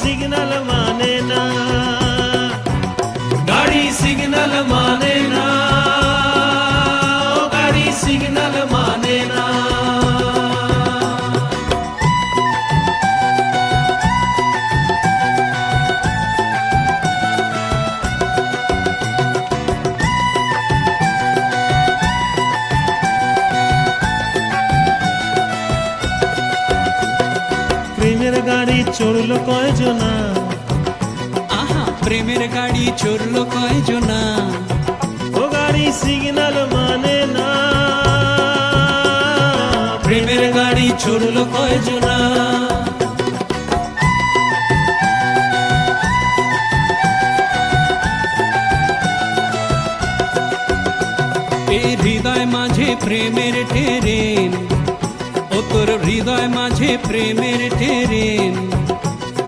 Signal মানে না, গাড়ি সিগন্যাল মানে না, গাড়ি সিগন্যাল মানে না। প্রেমের গাড়ি চড়লো কয়জনা, আহা প্রেমের গাড়ি চড়লো কয়জনা, ও গাড়ি সিগন্যাল মানে না, প্রেমের গাড়ি চড়লো কয়জনা। এই হৃদয় মাঝে প্রেমের ট্রেন, ও তোর হৃদয় মাঝে প্রেমের ট্রেন।